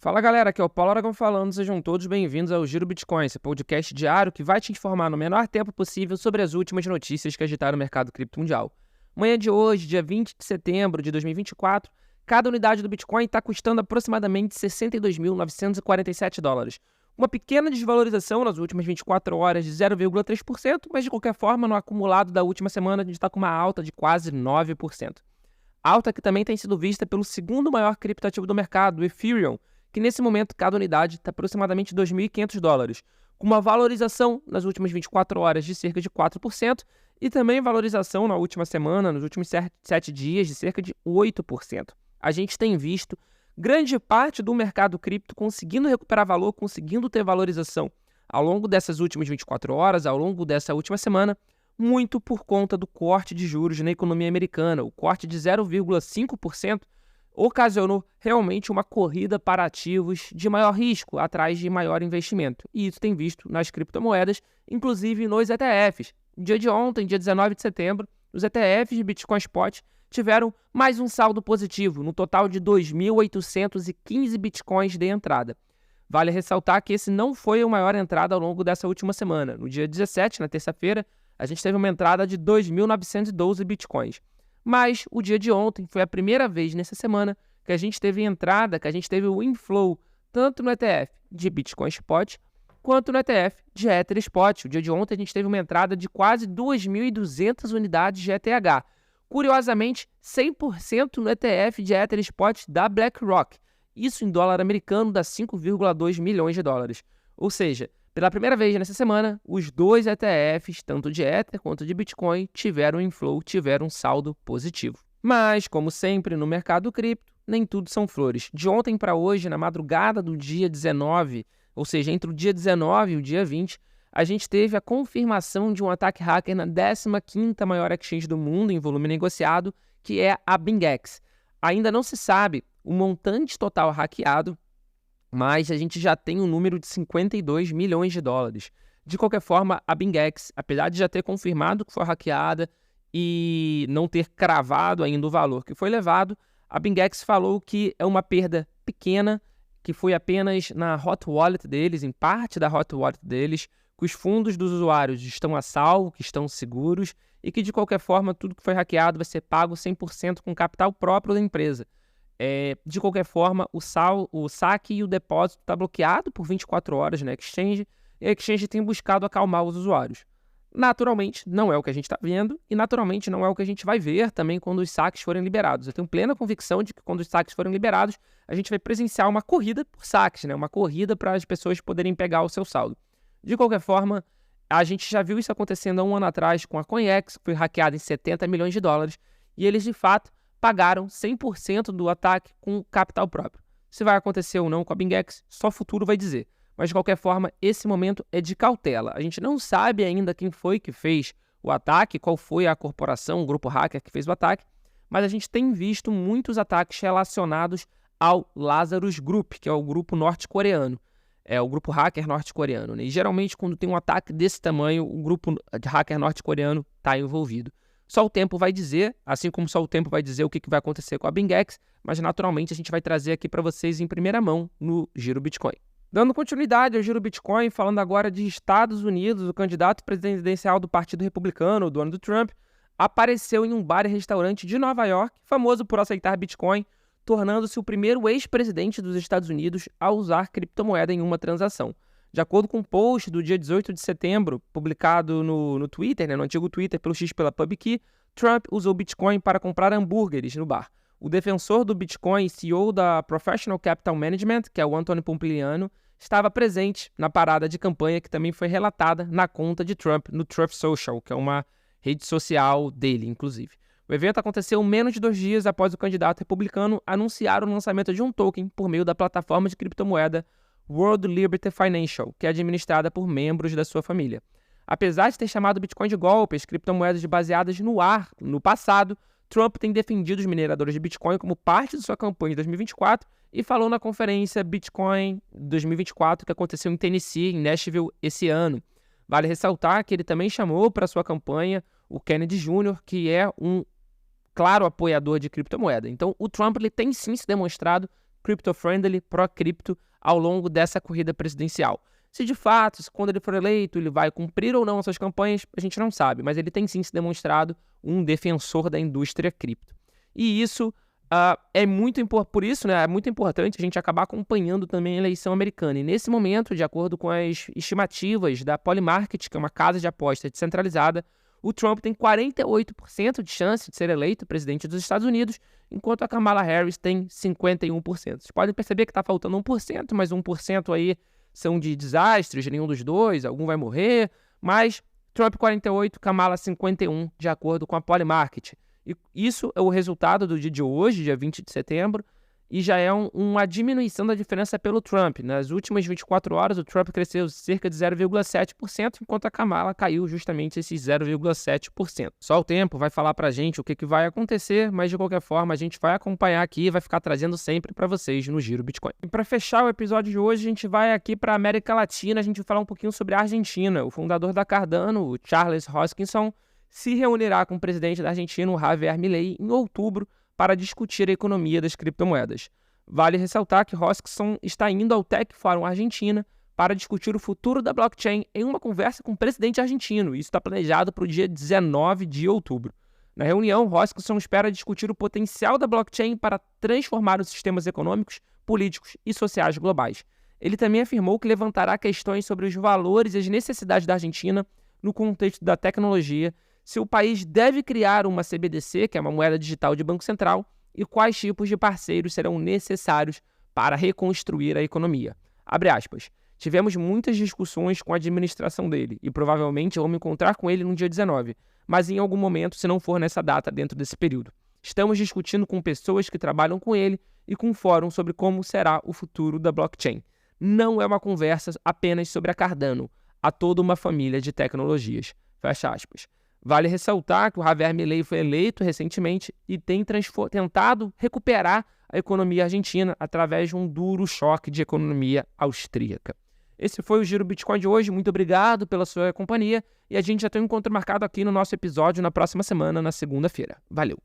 Fala galera, aqui é o Paulo Aragão falando, sejam todos bem-vindos ao Giro Bitcoin, esse podcast diário que vai te informar no menor tempo possível sobre as últimas notícias que agitaram o mercado cripto mundial. Manhã de hoje, dia 20 de setembro de 2024, cada unidade do Bitcoin está custando aproximadamente 62.947 dólares. Uma pequena desvalorização nas últimas 24 horas de 0,3%, mas de qualquer forma, no acumulado da última semana, a gente está com uma alta de quase 9%. Alta que também tem sido vista pelo segundo maior criptoativo do mercado, o Ethereum, que nesse momento cada unidade está aproximadamente 2.500 dólares, com uma valorização nas últimas 24 horas de cerca de 4% e também valorização na última semana, nos últimos 7 dias, de cerca de 8%. A gente tem visto grande parte do mercado cripto conseguindo recuperar valor, conseguindo ter valorização ao longo dessas últimas 24 horas, ao longo dessa última semana, muito por conta do corte de juros na economia americana. O corte de 0,5% ocasionou realmente uma corrida para ativos de maior risco, atrás de maior investimento. E isso tem visto nas criptomoedas, inclusive nos ETFs. No dia de ontem, dia 19 de setembro, os ETFs de Bitcoin Spot tiveram mais um saldo positivo, no total de 2.815 Bitcoins de entrada. Vale ressaltar que esse não foi a maior entrada ao longo dessa última semana. No dia 17, na terça-feira, a gente teve uma entrada de 2.912 Bitcoins. Mas o dia de ontem foi a primeira vez nessa semana que a gente teve entrada, que a gente teve o inflow, tanto no ETF de Bitcoin Spot, quanto no ETF de Ether Spot. O dia de ontem a gente teve uma entrada de quase 2.200 unidades de ETH. Curiosamente, 100% no ETF de Ether Spot da BlackRock. Isso em dólar americano dá 5,2 milhões de dólares. Ou seja, pela primeira vez nessa semana, os dois ETFs, tanto de Ether quanto de Bitcoin, tiveram inflow, tiveram um saldo positivo. Mas, como sempre no mercado cripto, nem tudo são flores. De ontem para hoje, na madrugada do dia 19, ou seja, entre o dia 19 e o dia 20, a gente teve a confirmação de um ataque hacker na 15ª maior exchange do mundo em volume negociado, que é a BingX. Ainda não se sabe o montante total hackeado, mas a gente já tem um número de 52 milhões de dólares. De qualquer forma, a BingX, apesar de já ter confirmado que foi hackeada e não ter cravado ainda o valor que foi levado, a BingX falou que é uma perda pequena, que foi apenas na hot wallet deles, em parte da hot wallet deles, que os fundos dos usuários estão a salvo, que estão seguros e que, de qualquer forma, tudo que foi hackeado vai ser pago 100% com capital próprio da empresa. De qualquer forma, o saque e o depósito está bloqueado por 24 horas na exchange e a exchange tem buscado acalmar os usuários. Naturalmente, não é o que a gente está vendo e naturalmente não é o que a gente vai ver também quando os saques forem liberados. Eu tenho plena convicção de que quando os saques forem liberados, a gente vai presenciar uma corrida por saques, né? Uma corrida para as pessoas poderem pegar o seu saldo. De qualquer forma, a gente já viu isso acontecendo há um ano atrás com a CoinEx, que foi hackeada em 70 milhões de dólares, e eles, de fato, pagaram 100% do ataque com capital próprio. Se vai acontecer ou não com a BingX, só o futuro vai dizer. Mas, de qualquer forma, esse momento é de cautela. A gente não sabe ainda quem foi que fez o ataque, qual foi a corporação, o grupo hacker que fez o ataque, mas a gente tem visto muitos ataques relacionados ao Lazarus Group, que é o grupo norte-coreano. É o grupo hacker norte-coreano, né? E geralmente, quando tem um ataque desse tamanho, o grupo de hacker norte-coreano está envolvido. Só o tempo vai dizer, assim como só o tempo vai dizer o que vai acontecer com a BingX, mas naturalmente a gente vai trazer aqui para vocês em primeira mão no Giro Bitcoin. Dando continuidade ao Giro Bitcoin, falando agora de Estados Unidos, o candidato presidencial do Partido Republicano, o Donald Trump, apareceu em um bar e restaurante de Nova York, famoso por aceitar Bitcoin, tornando-se o primeiro ex-presidente dos Estados Unidos a usar criptomoeda em uma transação. De acordo com um post do dia 18 de setembro, publicado no Twitter, no antigo Twitter pelo X pela PubKey, Trump usou Bitcoin para comprar hambúrgueres no bar. O defensor do Bitcoin e CEO da Professional Capital Management, que é o Anthony Pompliano, estava presente na parada de campanha que também foi relatada na conta de Trump no Truth Social, que é uma rede social dele, inclusive. O evento aconteceu menos de 2 dias após o candidato republicano anunciar o lançamento de um token por meio da plataforma de criptomoeda World Liberty Financial, que é administrada por membros da sua família. Apesar de ter chamado o Bitcoin de golpe, as criptomoedas baseadas no ar no passado, Trump tem defendido os mineradores de Bitcoin como parte de sua campanha de 2024 e falou na conferência Bitcoin 2024 que aconteceu em Tennessee, em Nashville, esse ano. Vale ressaltar que ele também chamou para sua campanha o Kennedy Jr., que é um claro apoiador de criptomoeda. Então, o Trump ele tem sim se demonstrado crypto-friendly, pró-cripto, ao longo dessa corrida presidencial. Se de fato, quando ele for eleito, ele vai cumprir ou não essas campanhas, a gente não sabe, mas ele tem sim se demonstrado um defensor da indústria cripto. E isso é muito importante a gente acabar acompanhando também a eleição americana. E nesse momento, de acordo com as estimativas da Polymarket, que é uma casa de aposta descentralizada, o Trump tem 48% de chance de ser eleito presidente dos Estados Unidos, enquanto a Kamala Harris tem 51%. Vocês podem perceber que está faltando 1%, mas 1% aí são de desastres, nenhum dos dois, algum vai morrer, mas Trump 48%, Kamala 51%, de acordo com a Polymarket. E isso é o resultado do dia de hoje, dia 20 de setembro, e já é uma diminuição da diferença pelo Trump. Nas últimas 24 horas, o Trump cresceu cerca de 0,7%, enquanto a Kamala caiu justamente esses 0,7%. Só o tempo vai falar pra gente o que vai acontecer, mas de qualquer forma a gente vai acompanhar aqui e vai ficar trazendo sempre para vocês no Giro Bitcoin. E para fechar o episódio de hoje, a gente vai aqui para a América Latina, a gente vai falar um pouquinho sobre a Argentina. O fundador da Cardano, o Charles Hoskinson, se reunirá com o presidente da Argentina, o Javier Milei, em outubro, para discutir a economia das criptomoedas. Vale ressaltar que Hoskinson está indo ao Tech Forum Argentina para discutir o futuro da blockchain em uma conversa com o presidente argentino. Isso está planejado para o dia 19 de outubro. Na reunião, Hoskinson espera discutir o potencial da blockchain para transformar os sistemas econômicos, políticos e sociais globais. Ele também afirmou que levantará questões sobre os valores e as necessidades da Argentina no contexto da tecnologia, se o país deve criar uma CBDC, que é uma moeda digital de Banco Central, e quais tipos de parceiros serão necessários para reconstruir a economia. Abre aspas. Tivemos muitas discussões com a administração dele e provavelmente vou me encontrar com ele no dia 19, mas em algum momento, se não for nessa data, dentro desse período. Estamos discutindo com pessoas que trabalham com ele e com um fórum sobre como será o futuro da blockchain. Não é uma conversa apenas sobre a Cardano, há toda uma família de tecnologias. Fecha aspas. Vale ressaltar que o Javier Milei foi eleito recentemente e tem tentado recuperar a economia argentina através de um duro choque de economia austríaca. Esse foi o Giro Bitcoin de hoje. Muito obrigado pela sua companhia e a gente já tem um encontro marcado aqui no nosso episódio na próxima semana, na segunda-feira. Valeu!